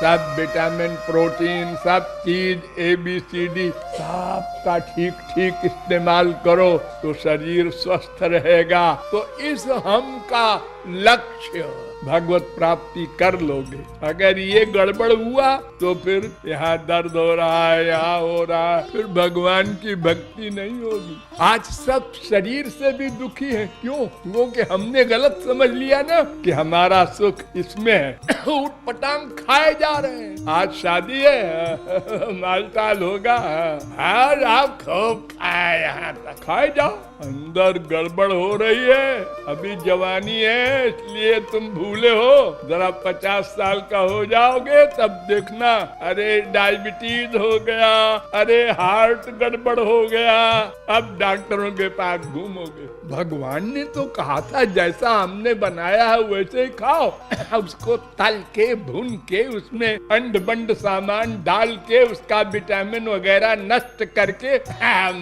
सब vitamin protein सब चीज ABCD सबका ठीक ठीक इस्तेमाल करो तो शरीर स्वस्थ रहेगा। तो इस हम का लक्ष्य भगवत प्राप्ति कर लोगे। अगर ये गड़बड़ हुआ तो फिर यहाँ दर्द हो रहा है, यहाँ हो रहा है, फिर भगवान की भक्ति नहीं होगी। आज सब शरीर से भी दुखी हैं। क्यों? क्योंकि हमने गलत समझ लिया ना कि हमारा सुख इसमें है। उठ पटांग खाए जा रहे हैं। आज शादी है, मालटाल होगा, आज आप खूब खाए, यहाँ तक खाए जाओ। अंदर गड़बड़ हो रही है। अभी जवानी है इसलिए तुम भूले हो। जरा 50 साल का हो जाओगे तब देखना, अरे डायबिटीज हो गया, अरे हार्ट गड़बड़ हो गया, अब डॉक्टरों के पास घूमोगे। भगवान ने तो कहा था जैसा हमने बनाया है वैसे ही खाओ। उसको तल के भून के उसमें अंड बंड सामान डाल के उसका विटामिन वगैरह नष्ट करके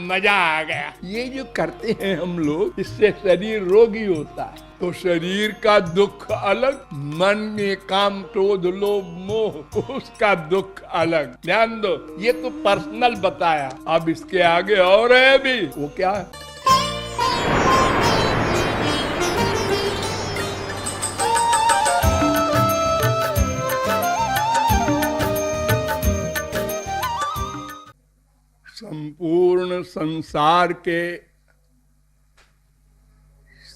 मजा आ गया। ये जो करते हैं हम लोग, इससे शरीर रोगी होता है। तो शरीर का दुख अलग, मन में काम क्रोध लोभ मोह उसका दुख अलग। ध्यान दो, ये तो पर्सनल बताया। अब इसके आगे और है भी। वो क्या है? संपूर्ण संसार के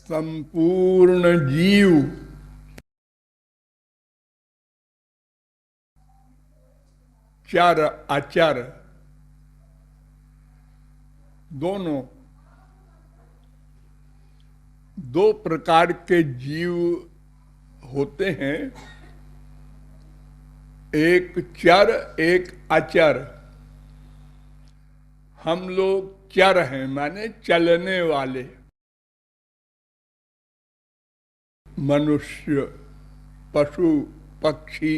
संपूर्ण जीव चर अचर दोनों, दो प्रकार के जीव होते हैं, एक चर एक अचर। हम लोग चर हैं, माने चलने वाले। मनुष्य, पशु, पक्षी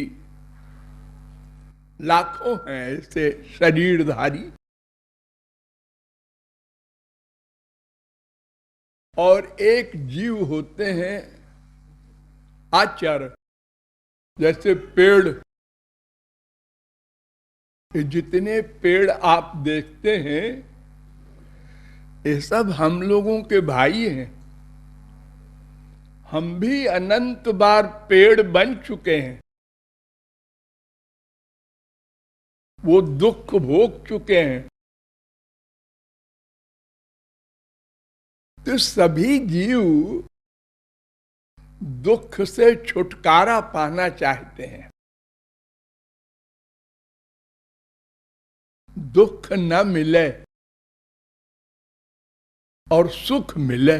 लाखों हैं ऐसे शरीरधारी। और एक जीव होते हैं आचर, जैसे पेड़। जितने पेड़ आप देखते हैं ये सब हम लोगों के भाई हैं। हम भी अनंत बार पेड़ बन चुके हैं, वो दुख भोग चुके हैं। तो सभी जीव दुख से छुटकारा पाना चाहते हैं। दुख न मिले और सुख मिले।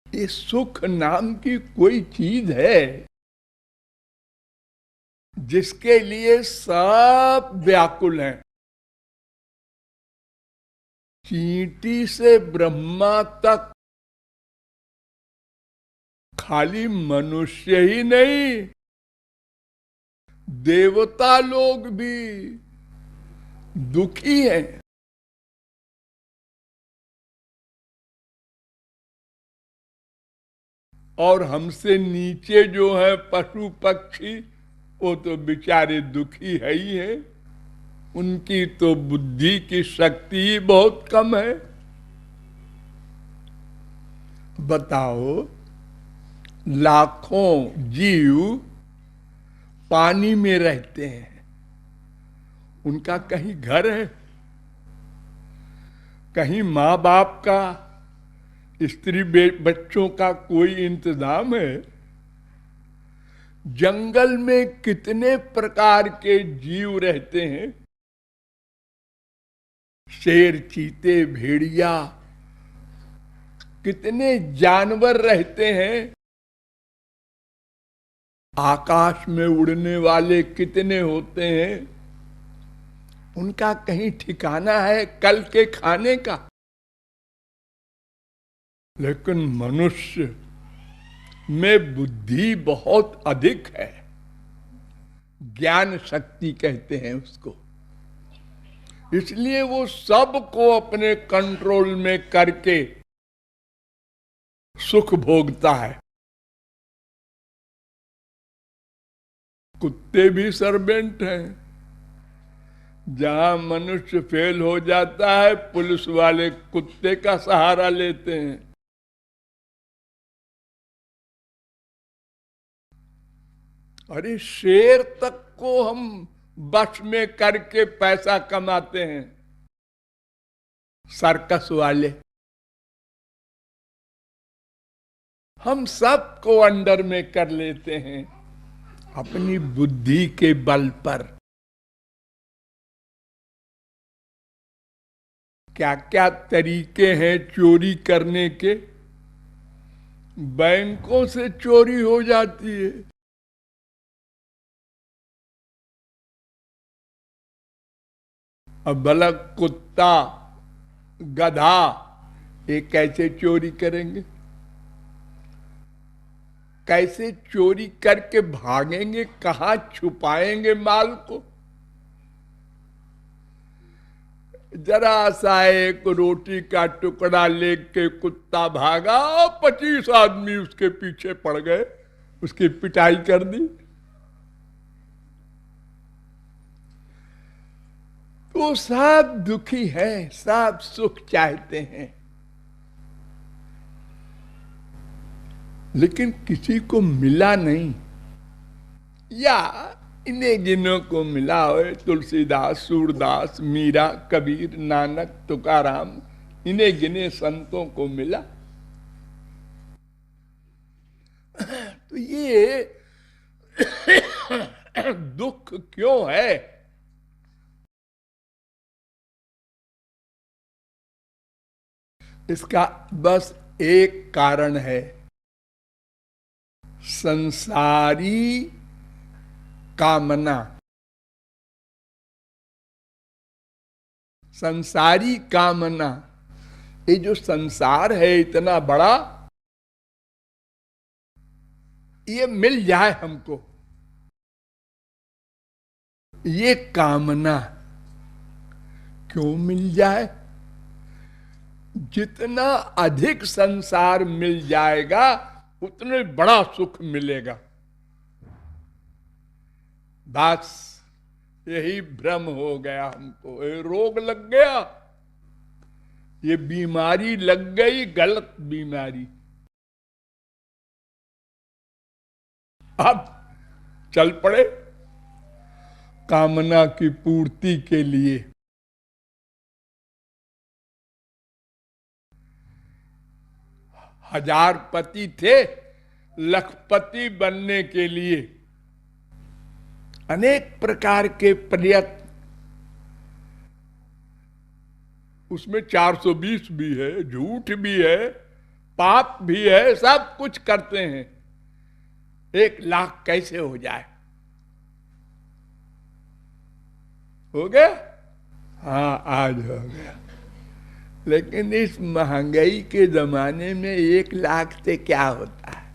ये सुख नाम की कोई चीज है जिसके लिए सब व्याकुल हैं। चींटी से ब्रह्मा तक खाली मनुष्य ही नहीं, देवता लोग भी दुखी हैं। और हमसे नीचे जो है पशु पक्षी, वो तो बेचारे दुखी है ही है। उनकी तो बुद्धि की शक्ति ही बहुत कम है। बताओ, लाखों जीव पानी में रहते हैं, उनका कहीं घर है, कहीं माँ बाप का, स्त्री बच्चों का कोई इंतजाम है? जंगल में कितने प्रकार के जीव रहते हैं, शेर, चीते, भेड़िया, कितने जानवर रहते हैं। आकाश में उड़ने वाले कितने होते हैं। उनका कहीं ठिकाना है कल के खाने का? लेकिन मनुष्य में बुद्धि बहुत अधिक है, ज्ञान शक्ति कहते हैं उसको। इसलिए वो सबको अपने कंट्रोल में करके सुख भोगता है। कुत्ते भी सर्वेंट हैं। जहां मनुष्य फेल हो जाता है, पुलिस वाले कुत्ते का सहारा लेते हैं। अरे शेर तक को हम बस में करके पैसा कमाते हैं, सर्कस वाले। हम सबको अंडर में कर लेते हैं अपनी बुद्धि के बल पर। क्या क्या तरीके हैं चोरी करने के। बैंकों से चोरी हो जाती है। अब भला कुत्ता, गधा, ये कैसे चोरी करेंगे? कैसे चोरी करके भागेंगे? कहां छुपाएंगे माल को? जरा सा एक रोटी का टुकड़ा लेके कुत्ता भागा, 25 आदमी उसके पीछे पड़ गए, उसकी पिटाई कर दी। तो सब दुखी हैं, सब सुख चाहते हैं, लेकिन किसी को मिला नहीं। या इन्हें जिन्हों को मिला हो, तुलसीदास, सूरदास, मीरा, कबीर, नानक, तुकाराम, इन्हें गिने संतों को मिला। तो ये दुख क्यों है? इसका बस एक कारण है, संसारी कामना। संसारी कामना। ये जो संसार है इतना बड़ा, ये मिल जाए हमको, ये कामना। क्यों मिल जाए? जितना अधिक संसार मिल जाएगा उतने बड़ा सुख मिलेगा। बस यही भ्रम हो गया हमको। ये रोग लग गया, ये बीमारी लग गई, गलत बीमारी। अब चल पड़े कामना की पूर्ति के लिए। हजार पति थे, लखपति बनने के लिए अनेक प्रकार के प्रयत्न। उसमें 420 भी है, झूठ भी है, पाप भी है, सब कुछ करते हैं। 1,00,000 कैसे हो जाए? हो गया? हाँ, आज हो गया। लेकिन इस महंगाई के जमाने में 1,00,000 से क्या होता है?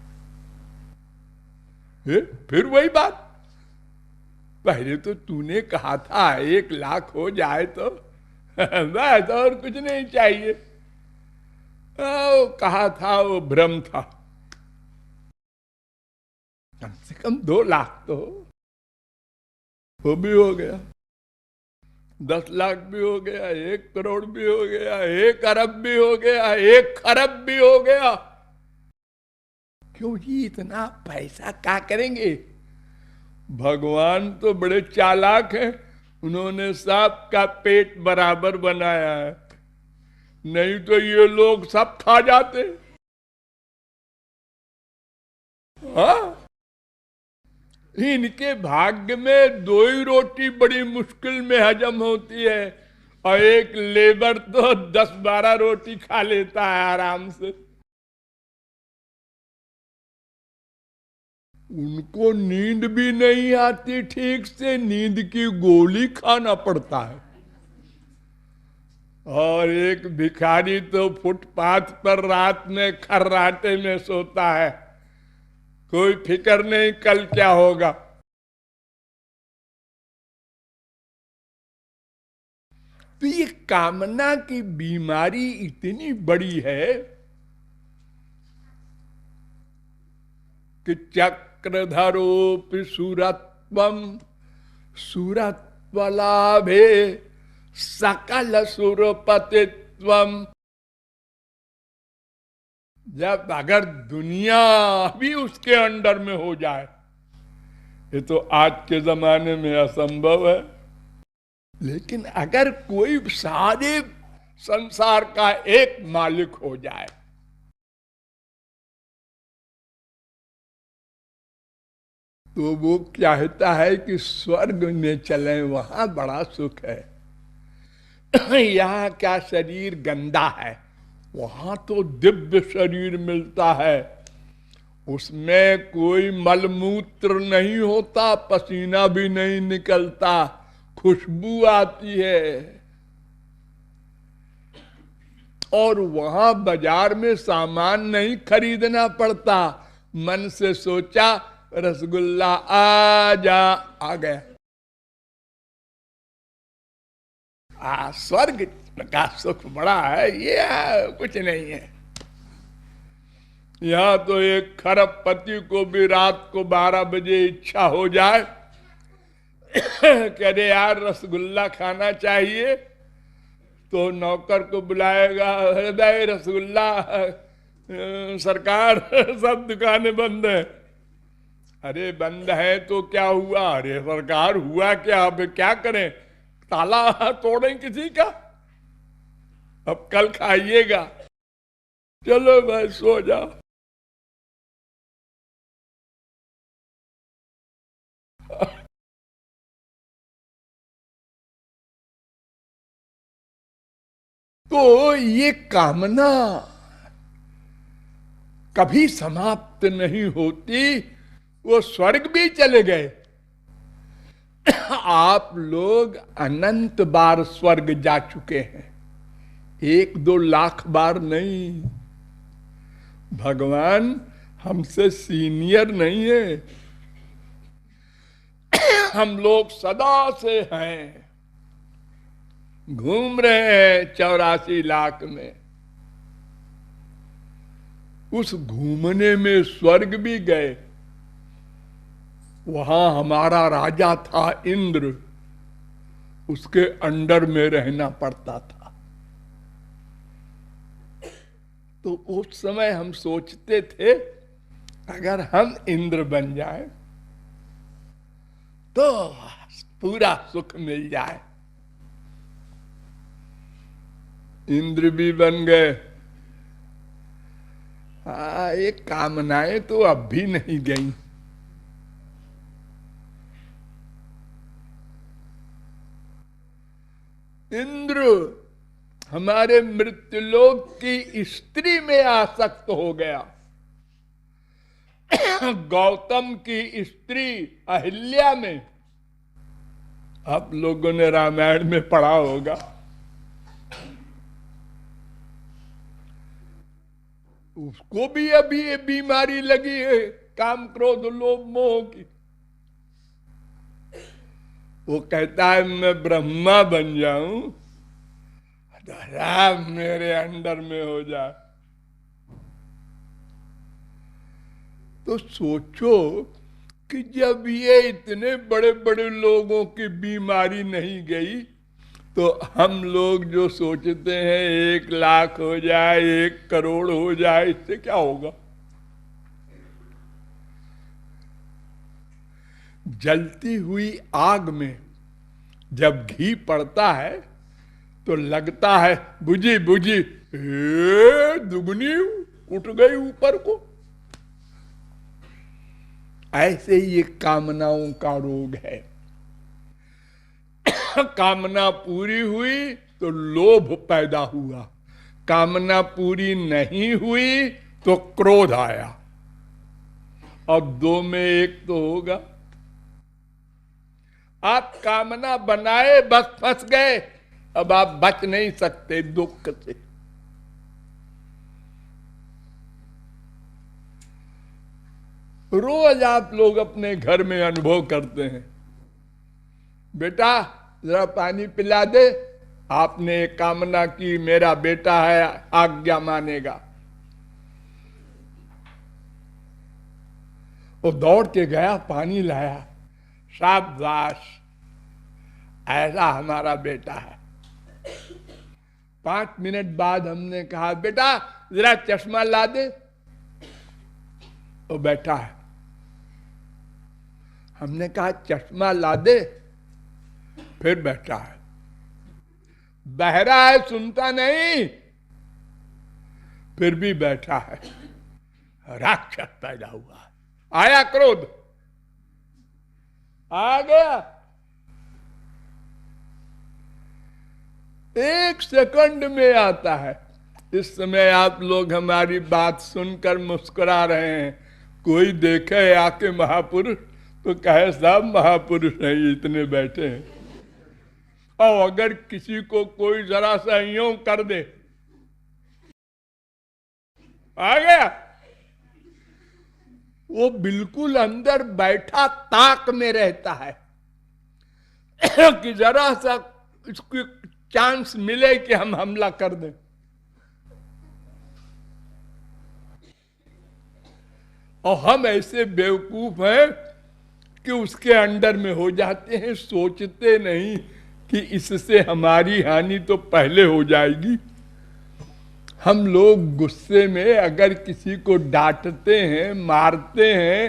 फिर वही बात, पहले तो तूने कहा था 1,00,000 हो जाए तो बस, और कुछ नहीं चाहिए। कहा था, वो भ्रम था। कम से कम 2,00,000 तो वो भी हो गया, 10,00,000 भी हो गया, 1 करोड़ भी हो गया, 1 अरब भी हो गया, 1 खरब भी हो गया। क्यों जी इतना पैसा क्या करेंगे? भगवान तो बड़े चालाक हैं, उन्होंने सांप का पेट बराबर बनाया है, नहीं तो ये लोग सब खा जाते। हाँ, इनके भाग्य में 2 ही रोटी बड़ी मुश्किल में हजम होती है, और एक लेबर तो 10-12 रोटी खा लेता है आराम से। उनको नींद भी नहीं आती ठीक से, नींद की गोली खाना पड़ता है। और एक भिखारी तो फुटपाथ पर रात में खर्राटे में सोता है, कोई फिक्र नहीं कल क्या होगा। तो ये कामना की बीमारी इतनी बड़ी है कि चक्रधरोपि सुरत्नम त्वम सुरत्वलाभे सकल सुरपतित्वम। जब अगर दुनिया भी उसके अंडर में हो जाए, ये तो आज के जमाने में असंभव है, लेकिन अगर कोई सारे संसार का एक मालिक हो जाए, तो वो चाहता है कि स्वर्ग में चलें, वहां बड़ा सुख है। यहाँ क्या शरीर गंदा है, वहां तो दिव्य शरीर मिलता है, उसमें कोई मलमूत्र नहीं होता, पसीना भी नहीं निकलता, खुशबू आती है। और वहां बाजार में सामान नहीं खरीदना पड़ता, मन से सोचा रसगुल्ला आ जा, आ गया। स्वर्ग का सुख बड़ा है, ये कुछ नहीं है। यहां तो एक खरबपति को भी रात को 12 बजे इच्छा हो जाए, कह दे यार रसगुल्ला खाना चाहिए, तो नौकर को बुलाएगा, हृदय रसगुल्ला सरकार सब दुकानें बंद है। अरे बंद है तो क्या हुआ, अरे सरकार हुआ क्या, अब क्या करें, ताला तोड़ें किसी का, अब कल खाइएगा, चलो भाई सो जाओ। तो ये कामना कभी समाप्त नहीं होती। वो स्वर्ग भी चले गए, आप लोग अनंत बार स्वर्ग जा चुके हैं, 1-2 लाख बार नहीं। भगवान हमसे सीनियर नहीं है, हम लोग सदा से हैं, घूम रहे हैं 84 लाख में। उस घूमने में स्वर्ग भी गए, वहां हमारा राजा था इंद्र, उसके अंडर में रहना पड़ता था। तो उस समय हम सोचते थे अगर हम इंद्र बन जाए तो पूरा सुख मिल जाए। इंद्र भी बन गए। ये कामनाएं तो अब भी नहीं गई। इंद्र हमारे मृत्युलोक की स्त्री में आसक्त हो गया। गौतम की स्त्री अहिल्या में, आप लोगों ने रामायण में पढ़ा होगा। उसको भी अभी ये बीमारी लगी है, काम क्रोध लोभ मोह की। वो कहता है मैं ब्रह्मा बन जाऊं, राम मेरे अंडर में हो जाए। तो सोचो कि जब ये इतने बड़े बड़े लोगों की बीमारी नहीं गई, तो हम लोग जो सोचते हैं 1 लाख हो जाए, 1 करोड़ हो जाए, इससे क्या होगा। जलती हुई आग में जब घी पड़ता है तो लगता है बुझी बुझी, दुगनी उठ गई ऊपर को। ऐसे ये कामनाओं का रोग है। कामना पूरी हुई तो लोभ पैदा हुआ, कामना पूरी नहीं हुई तो क्रोध आया। अब 2 में 1 तो होगा। आप कामना बनाए बस फंस गए, अब आप बच नहीं सकते दुख से। रोज आप लोग अपने घर में अनुभव करते हैं, बेटा जरा पानी पिला दे, आपने कामना की मेरा बेटा है आज्ञा मानेगा। वो दौड़ के गया, पानी लाया, शाबाश, ऐसा हमारा बेटा है। 5 मिनट बाद हमने कहा बेटा जरा चश्मा ला दे, वो बैठा है। हमने कहा चश्मा ला दे, फिर बैठा है। बहरा है, सुनता नहीं, फिर भी बैठा है। राक्षस पैदा हुआ है। आया क्रोध, आ गया। 1 सेकंड में आता है। इस समय आप लोग हमारी बात सुनकर मुस्कुरा रहे हैं। कोई देखे आके महापुरुष तो कहे साहब महापुरुष नहीं, इतने बैठे हैं। और अगर किसी को कोई जरा सा यूं कर दे, आ गया, वो बिल्कुल अंदर बैठा ताक में रहता है कि जरा सा इसको चांस मिले कि हम हमला कर दें। और हम ऐसे बेवकूफ हैं कि उसके अंडर में हो जाते हैं, सोचते नहीं कि इससे हमारी हानि तो पहले हो जाएगी। हम लोग गुस्से में अगर किसी को डांटते हैं, मारते हैं,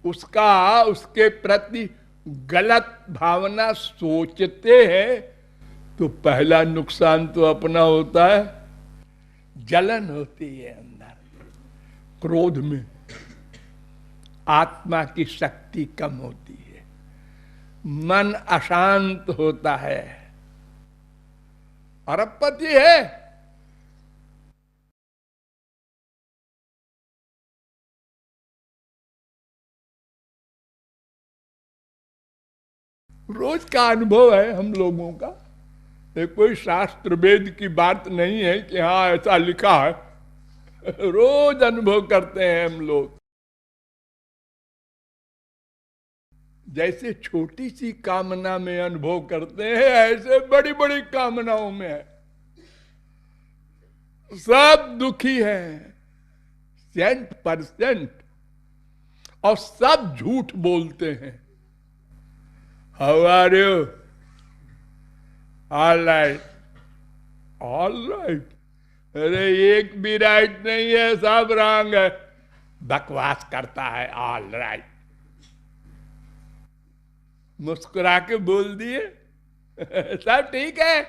उसके प्रति गलत भावना सोचते हैं, तो पहला नुकसान तो अपना होता है। जलन होती है अंदर, क्रोध में आत्मा की शक्ति कम होती है, मन अशांत होता है। अरबपति है, रोज का अनुभव है हम लोगों का। ये कोई शास्त्र वेद की बात नहीं है कि हाँ ऐसा लिखा है। रोज अनुभव करते हैं हम लोग। जैसे छोटी सी कामना में अनुभव करते हैं, ऐसे बड़ी बड़ी कामनाओं में है। सब दुखी हैं 100%, और सब झूठ बोलते हैं। How are you? All right, all right. अरे एक भी राइट नहीं है, सब रॉन्ग है। बकवास करता है ऑल राइट। मुस्कुरा के बोल दिए सब ठीक है।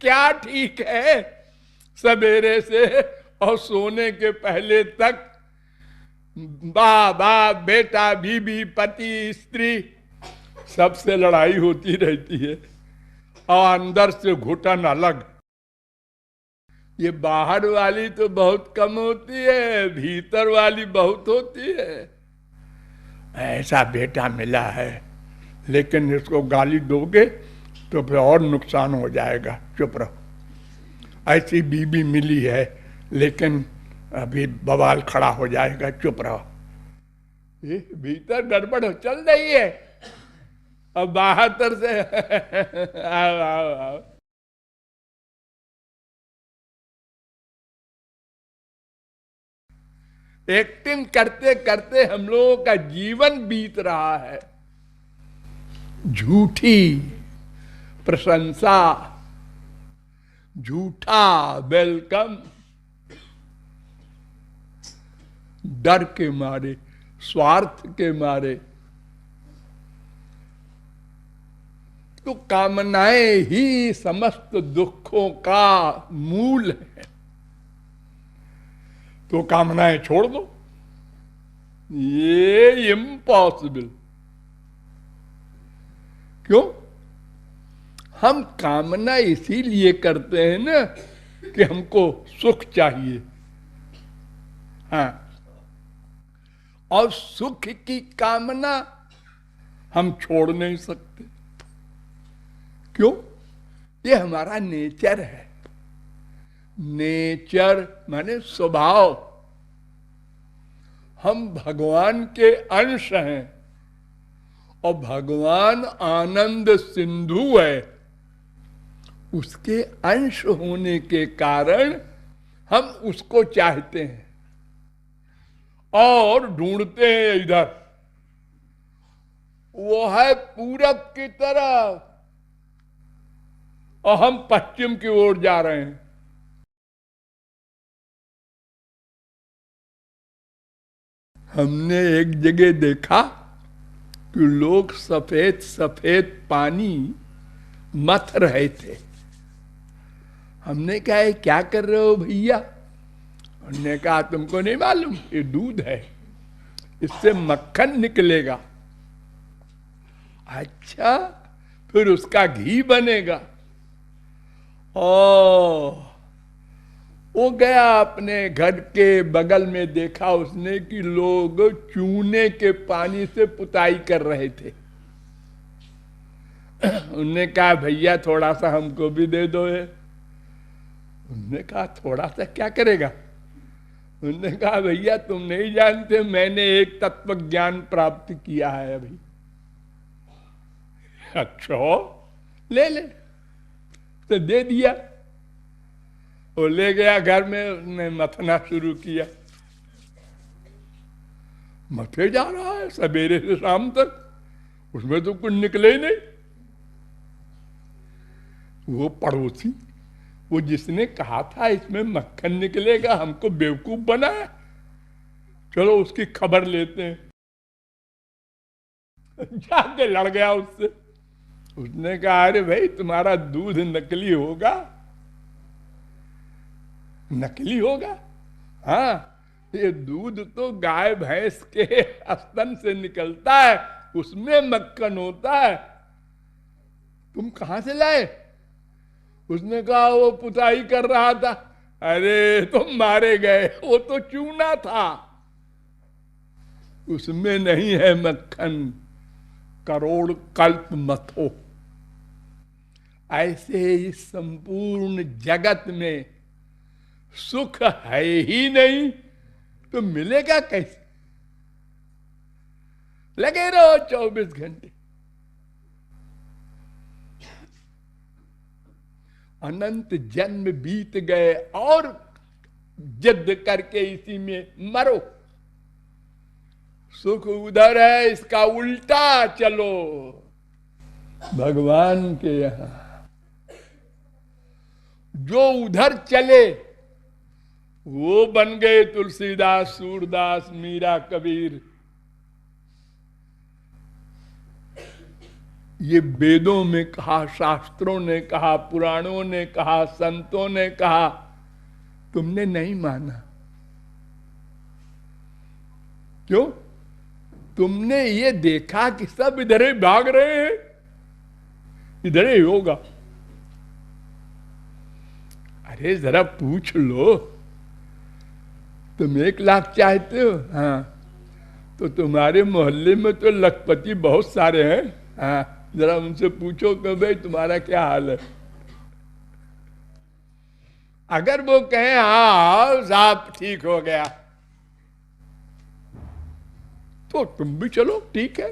क्या ठीक है? सवेरे से और सोने के पहले तक बाप बेटा बीबी पति स्त्री सबसे लड़ाई होती रहती है, और अंदर से घुटन अलग। ये बाहर वाली तो बहुत कम होती है, भीतर वाली बहुत होती है। ऐसा बेटा मिला है, लेकिन इसको गाली दोगे तो फिर और नुकसान हो जाएगा, चुप रहो। ऐसी बीबी मिली है, लेकिन अभी बवाल खड़ा हो जाएगा, चुप रहो। ये भीतर गड़बड़ हो चल रही है, अब बाहर से आओ आओ आओ। एक्टिंग करते करते हम लोगों का जीवन बीत रहा है। झूठी प्रशंसा, झूठा वेलकम, डर के मारे, स्वार्थ के मारे। तो कामनाएं ही समस्त दुखों का मूल है। तो कामनाएं छोड़ दो, ये इम्पॉसिबल। क्यों? हम कामना इसीलिए करते हैं ना कि हमको सुख चाहिए। हाँ, और सुख की कामना हम छोड़ नहीं सकते। क्यों? ये हमारा नेचर है। नेचर माने स्वभाव। हम भगवान के अंश हैं, और भगवान आनंद सिंधु है। उसके अंश होने के कारण हम उसको चाहते हैं। और ढूंढते हैं इधर, वो है पूरब की तरफ और हम पश्चिम की ओर जा रहे हैं। हमने एक जगह देखा कि लोग सफेद सफेद पानी मथ रहे थे। हमने कहा ये क्या कर रहे हो भैया? उन्होंने कहा तुमको नहीं मालूम, ये दूध है, इससे मक्खन निकलेगा। अच्छा, फिर उसका घी बनेगा। ओ, वो गया अपने घर के बगल में, देखा उसने कि लोग चूने के पानी से पुताई कर रहे थे। उन्होंने कहा भैया थोड़ा सा हमको भी दे दो है। उन्होंने कहा थोड़ा सा क्या करेगा? उन्होंने कहा भैया तुम नहीं जानते, मैंने एक तत्व ज्ञान प्राप्त किया है अभी। अच्छा, ले ले, तो दे दिया। वो ले गया घर में, उसने मथना शुरू किया। मथे जा रहा है सवेरे से शाम तक, उसमें तो कुछ निकले ही नहीं। वो पड़ोसी, वो जिसने कहा था इसमें मक्खन निकलेगा, हमको बेवकूफ बनाया, चलो उसकी खबर लेते हैं। जाके लड़ गया उससे। उसने कहा अरे भाई तुम्हारा दूध नकली होगा। नकली होगा? हाँ, ये दूध तो गाय भैंस के स्तन से निकलता है, उसमें मक्खन होता है। तुम कहां से लाए? उसने कहा वो पुताई कर रहा था। अरे तुम मारे गए, वो तो चूना था, उसमें नहीं है मक्खन। करोड़ कल्प मथो। ऐसे इस संपूर्ण जगत में सुख है ही नहीं तो मिलेगा कैसे? लगे रहो 24 घंटे। अनंत जन्म बीत गए और जिद करके इसी में मरो। सुख उधर है, इसका उल्टा चलो भगवान के यहां। जो उधर चले वो बन गए तुलसीदास, सूरदास, मीरा, कबीर। ये वेदों में कहा, शास्त्रों ने कहा, पुराणों ने कहा, संतों ने कहा, तुमने नहीं माना। क्यों? तुमने ये देखा कि सब इधर ही भाग रहे हैं, इधर ही होगा। अरे जरा पूछ लो, तुम 1 लाख चाहते हो? हाँ, तो तुम्हारे मोहल्ले में तो लखपति बहुत सारे हैं। हाँ, जरा उनसे पूछो कि भाई तुम्हारा क्या हाल है। अगर वो कहें हाँ साहब ठीक हो गया, तो तुम भी चलो, ठीक है।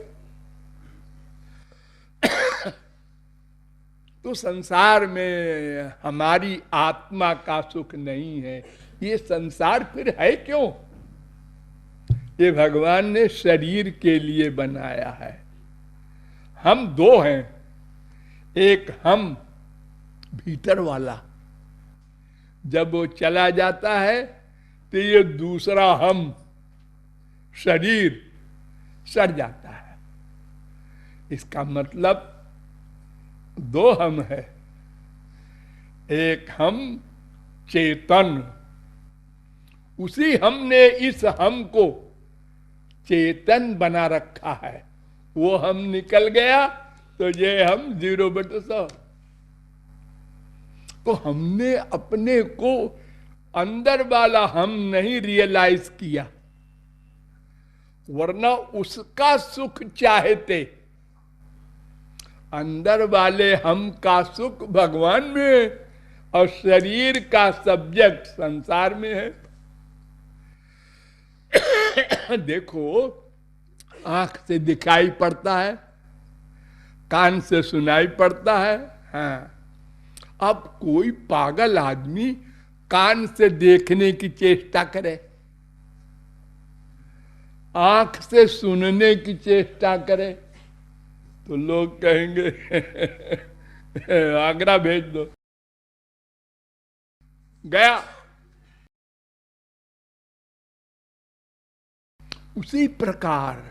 तो संसार में हमारी आत्मा का सुख नहीं है। ये संसार फिर है क्यों? ये भगवान ने शरीर के लिए बनाया है। हम 2 हैं, एक हम भीतर वाला, जब वो चला जाता है तो ये दूसरा हम शरीर सड़ जाता है। इसका मतलब 2 हम है। एक हम चेतन, उसी हमने इस हम को चेतन बना रखा है। वो हम निकल गया तो ये हम 0/100। तो हमने अपने को अंदर वाला हम नहीं रियलाइज किया, वरना उसका सुख चाहते। अंदर वाले हम का सुख भगवान में है और शरीर का सब्जेक्ट संसार में है। देखो, आंख से दिखाई पड़ता है, कान से सुनाई पड़ता है। हाँ, अब कोई पागल आदमी कान से देखने की चेष्टा करे, आंख से सुनने की चेष्टा करे तो लोग कहेंगे आगरा भेज दो। गया। उसी प्रकार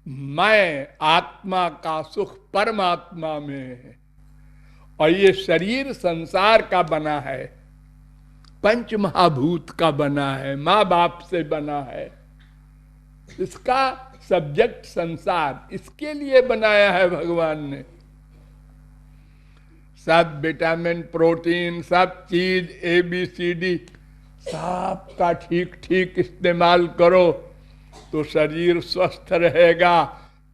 मैं आत्मा का सुख परमात्मा में है, और ये शरीर संसार का बना है, पंच महाभूत का बना है, माँ बाप से बना है, इसका सब्जेक्ट संसार, इसके लिए बनाया है भगवान ने। सब विटामिन प्रोटीन सब चीज ABCD सब का ठीक ठीक इस्तेमाल करो तो शरीर स्वस्थ रहेगा।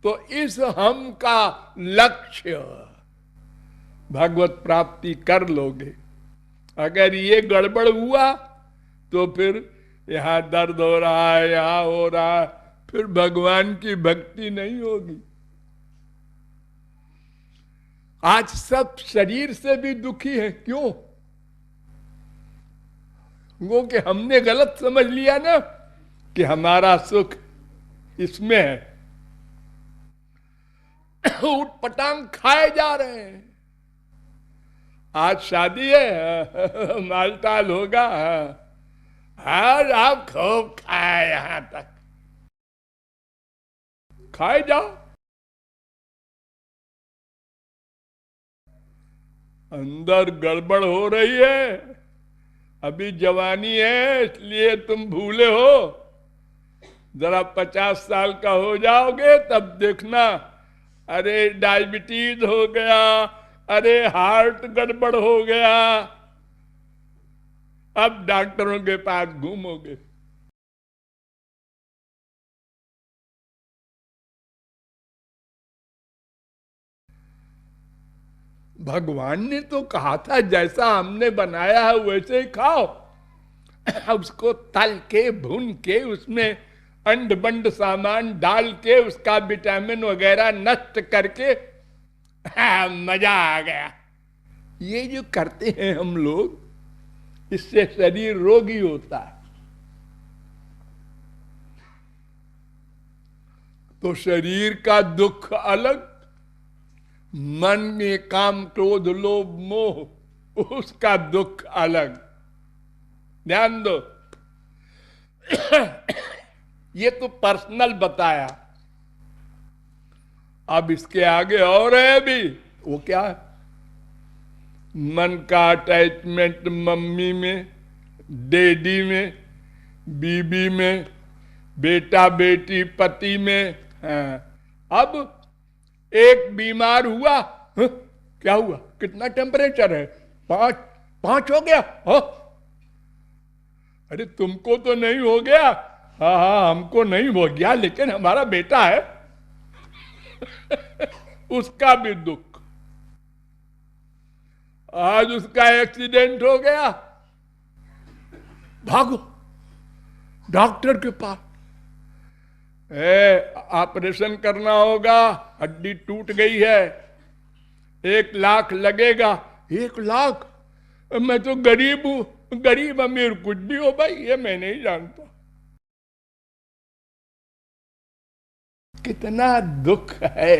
तो इस हम का लक्ष्य भगवत प्राप्ति कर लोगे। अगर ये गड़बड़ हुआ तो फिर यहां दर्द हो रहा है, यहां हो रहा है, फिर भगवान की भक्ति नहीं होगी। आज सब शरीर से भी दुखी हैं, क्यों? वो कि हमने गलत समझ लिया ना कि हमारा सुख इसमें है। उठ पटांग खाए जा रहे हैं। आज शादी है, मालटाल होगा, आज आप खूब खाए, यहां तक खाए जाओ। अंदर गड़बड़ हो रही है, अभी जवानी है इसलिए तुम भूले हो। जरा 50 साल का हो जाओगे तब देखना, अरे डायबिटीज हो गया, अरे हार्ट गड़बड़ हो गया, अब डॉक्टरों के पास घूमोगे। भगवान ने तो कहा था जैसा हमने बनाया है वैसे ही खाओ। उसको तल के भून के उसमें अंड बंड सामान डाल के उसका विटामिन वगैरह नष्ट करके मजा आ गया। ये जो करते हैं हम लोग, इससे शरीर रोगी होता है। तो शरीर का दुख अलग, मन में काम क्रोध लोभ मोह उसका दुख अलग। ध्यान दो। ये तो पर्सनल बताया, अब इसके आगे और है अभी। वो क्या है? मन का अटैचमेंट मम्मी में, डैडी में, बीबी में, बेटा बेटी पति में। अब एक बीमार हुआ, क्या हुआ, कितना टेम्परेचर है, 5 हो गया। अरे तुमको तो नहीं हो गया। हाँ हाँ हमको नहीं हो गया, लेकिन हमारा बेटा है उसका भी दुख। आज उसका एक्सीडेंट हो गया, भागो डॉक्टर के पास, ऑपरेशन करना होगा, हड्डी टूट गई है, 1 लाख लगेगा। 1 लाख? मैं तो गरीब हूं, गरीब अमीर कुछ भी हो भाई, ये मैं नहीं जानता। कितना दुख है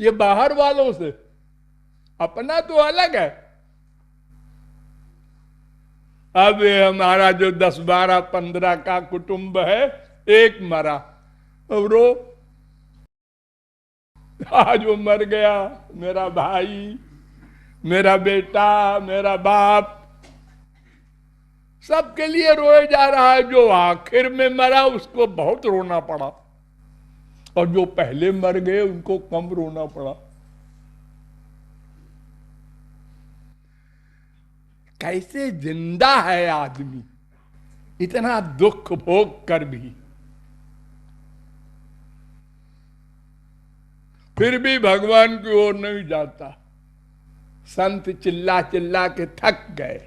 ये बाहर वालों से, अपना तो अलग है। अब हमारा जो 10, 12, 15 का कुटुंब है, एक मरा, अब रो। आज वो मर गया, मेरा भाई, मेरा बेटा, मेरा बाप, सबके लिए रोए जा रहा है। जो आखिर में मरा उसको बहुत रोना पड़ा, और जो पहले मर गए उनको कम रोना पड़ा। कैसे जिंदा है आदमी, इतना दुख भोग कर भी, फिर भी भगवान की ओर नहीं जाता। संत चिल्ला चिल्ला के थक गए।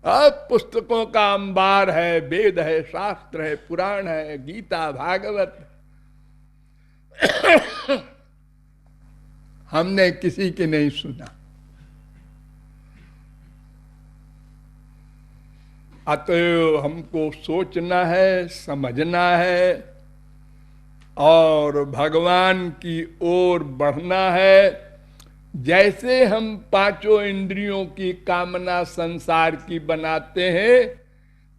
अब पुस्तकों का अंबार है, वेद है, शास्त्र है, पुराण है, गीता भागवत, हमने किसी की नहीं सुना। अतएव हमको सोचना है, समझना है और भगवान की ओर बढ़ना है। जैसे हम पांचों इंद्रियों की कामना संसार की बनाते हैं,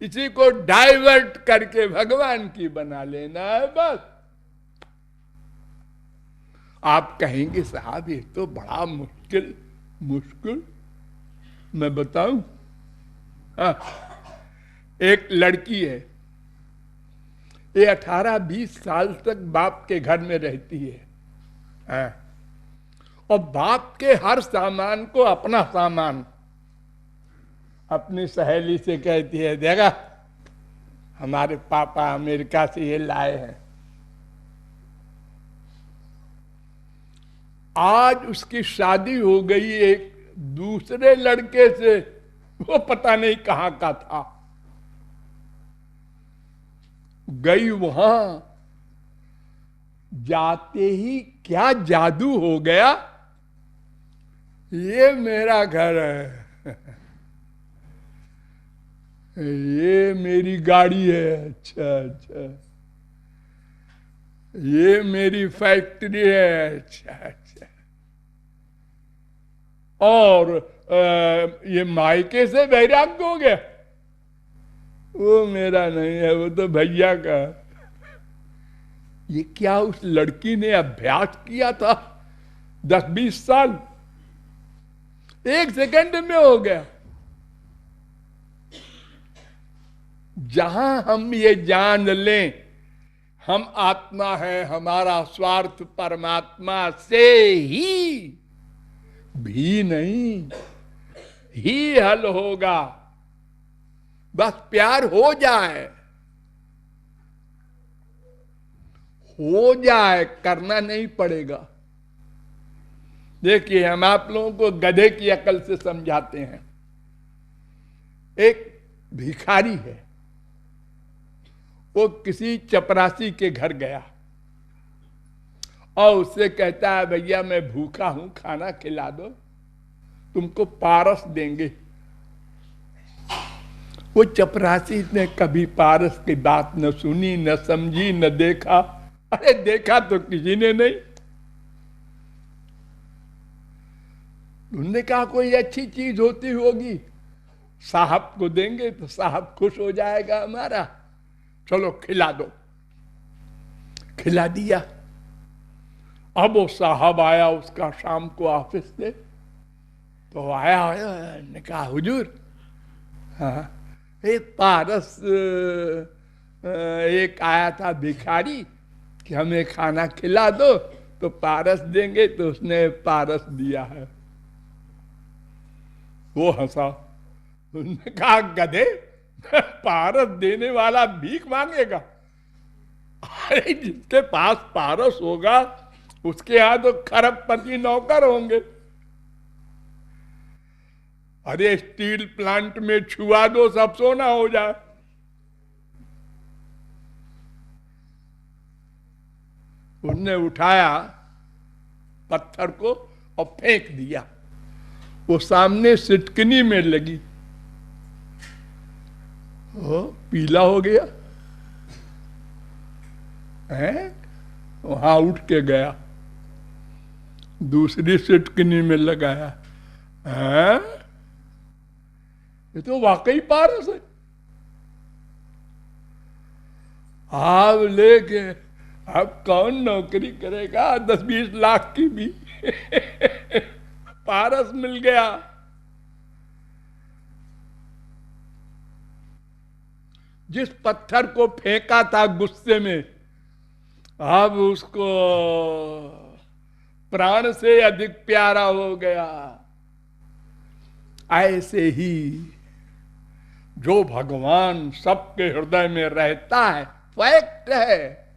इसी को डाइवर्ट करके भगवान की बना लेना है बस। आप कहेंगे साहब ये तो बड़ा मुश्किल मुश्किल, मैं बताऊं? हाँ, एक लड़की है, ये 18-20 साल तक बाप के घर में रहती है। हाँ, और बाप के हर सामान को अपना सामान अपनी सहेली से कहती है, देखा हमारे पापा अमेरिका से ये लाए हैं। आज उसकी शादी हो गई एक दूसरे लड़के से, वो पता नहीं कहां का था। गई वहां, जाते ही क्या जादू हो गया, ये मेरा घर है, ये मेरी गाड़ी है, अच्छा अच्छा, ये मेरी फैक्ट्री है, अच्छा अच्छा, और ये मायके से वैराग्य हो गया, वो मेरा नहीं है, वो तो भैया का। ये क्या उस लड़की ने अभ्यास किया था 10-20 साल, एक सेकंड में हो गया। जहां हम ये जान लें हम आत्मा है, हमारा स्वार्थ परमात्मा से ही भी नहीं ही हल होगा। बस प्यार हो जाए, हो जाए, करना नहीं पड़ेगा। देखिए, हम आप लोगों को गधे की अकल से समझाते हैं। एक भिखारी है, वो किसी चपरासी के घर गया और उससे कहता है, भैया मैं भूखा हूं, खाना खिला दो, तुमको पारस देंगे। वो चपरासी ने कभी पारस की बात न सुनी, न समझी, न देखा। अरे देखा तो किसी ने नहीं। उन्होंने कहा कोई अच्छी चीज होती होगी, साहब को देंगे तो साहब खुश हो जाएगा हमारा, चलो खिला दो। खिला दिया। अब वो साहब आया उसका शाम को ऑफिस से, तो आया ने कहा, हुजूर हाँ, एक पारस एक आया था भिखारी कि हमें खाना खिला दो तो पारस देंगे, तो उसने पारस दिया है। वो हंसा। उसने कहा, गधे, पारस देने वाला भीख मांगेगा? अरे जिसके पास पारस होगा उसके यहां तो खरबपति नौकर होंगे। अरे स्टील प्लांट में छुआ दो सब सोना हो जाए। उनने उठाया पत्थर को और फेंक दिया, वो सामने सिटकनी में लगी, वो पीला हो गया है। वहां उठ के गया, दूसरी सिटकनी में लगाया, है ये तो वाकई पारस है। आप लेके अब कौन नौकरी करेगा 10-20 लाख की भी पारस मिल गया। जिस पत्थर को फेंका था गुस्से में, अब उसको प्राण से अधिक प्यारा हो गया। ऐसे ही जो भगवान सबके हृदय में रहता है, फैक्ट है,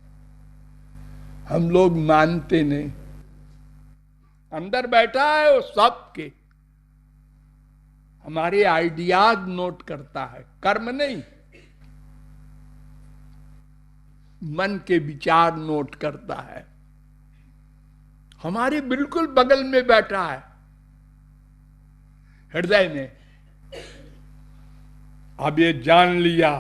हम लोग मानते नहीं। अंदर बैठा है वो सबके, हमारे आइडियाज नोट करता है, कर्म नहीं। मन के विचार नोट करता है, हमारे बिल्कुल बगल में बैठा है, हृदय में। अब ये जान लिया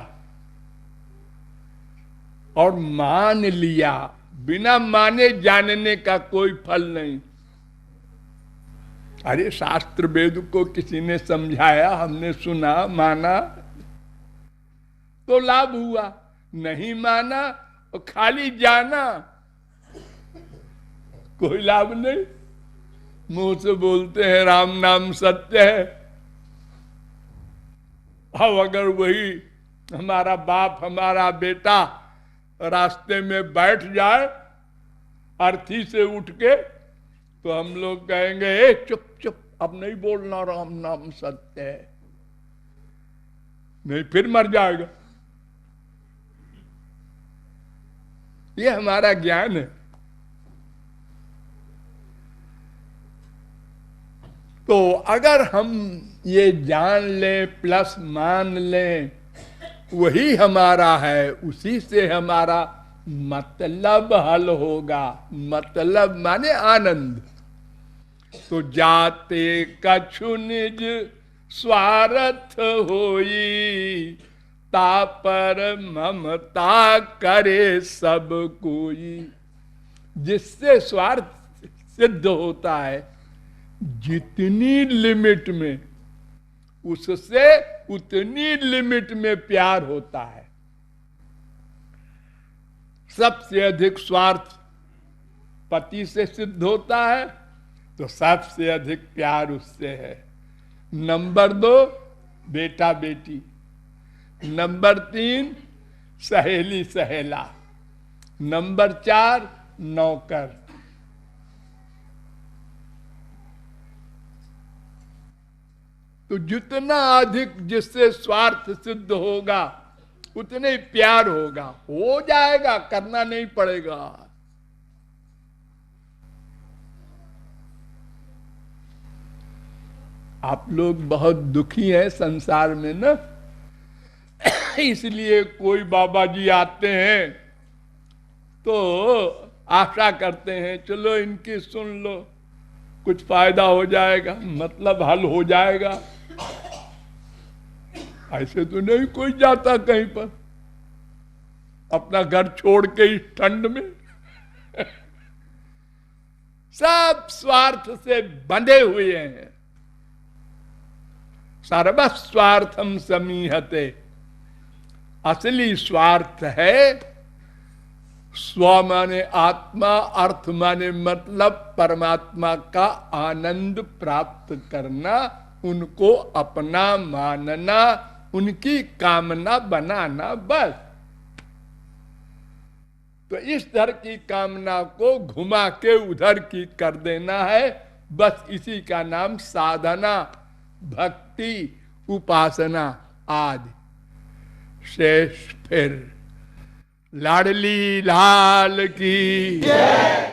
और मान लिया, बिना माने जानने का कोई फल नहीं। अरे शास्त्र वेद को किसी ने समझाया, हमने सुना, माना तो लाभ हुआ, नहीं माना और खाली जाना कोई लाभ नहीं। मुंह से बोलते हैं राम नाम सत्य है, अब अगर वही हमारा बाप हमारा बेटा रास्ते में बैठ जाए अर्थी से उठ के, तो हम लोग कहेंगे ए चुप चुप, अब नहीं बोलना राम नाम सत्य है, नहीं फिर मर जाएगा। ये हमारा ज्ञान है। तो अगर हम ये जान लें प्लस मान लें, वही हमारा है, उसी से हमारा मतलब हल होगा। मतलब माने आनंद। तो जाते कछु निज स्वार्थ होई, तापर ममता करे सब कोई। जिससे स्वार्थ सिद्ध होता है, जितनी लिमिट में, उससे उतनी लिमिट में प्यार होता है। सबसे अधिक स्वार्थ पति से सिद्ध होता है, तो सबसे अधिक प्यार उससे है। नंबर 2 बेटा बेटी, नंबर 3 सहेली सहेला, नंबर 4 नौकर। तो जितना अधिक जिससे स्वार्थ सिद्ध होगा, उतने प्यार होगा। हो जाएगा, करना नहीं पड़ेगा। आप लोग बहुत दुखी हैं संसार में ना, इसलिए कोई बाबा जी आते हैं तो आशा करते हैं चलो इनकी सुन लो, कुछ फायदा हो जाएगा, मतलब हल हो जाएगा। ऐसे तो नहीं कोई जाता कहीं पर अपना घर छोड़ के इस ठंड में। सब स्वार्थ से बंधे हुए हैं। सर्वस्वार्थम समीहते। असली स्वार्थ है स्व माने आत्मा, अर्थ माने मतलब, परमात्मा का आनंद प्राप्त करना, उनको अपना मानना, उनकी कामना बनाना, बस। तो इस दर की कामना को घुमा के उधर की कर देना है, बस इसी का नाम साधना, भक्ति, उपासना आदि। शेष फिर लाडली लाल की जय।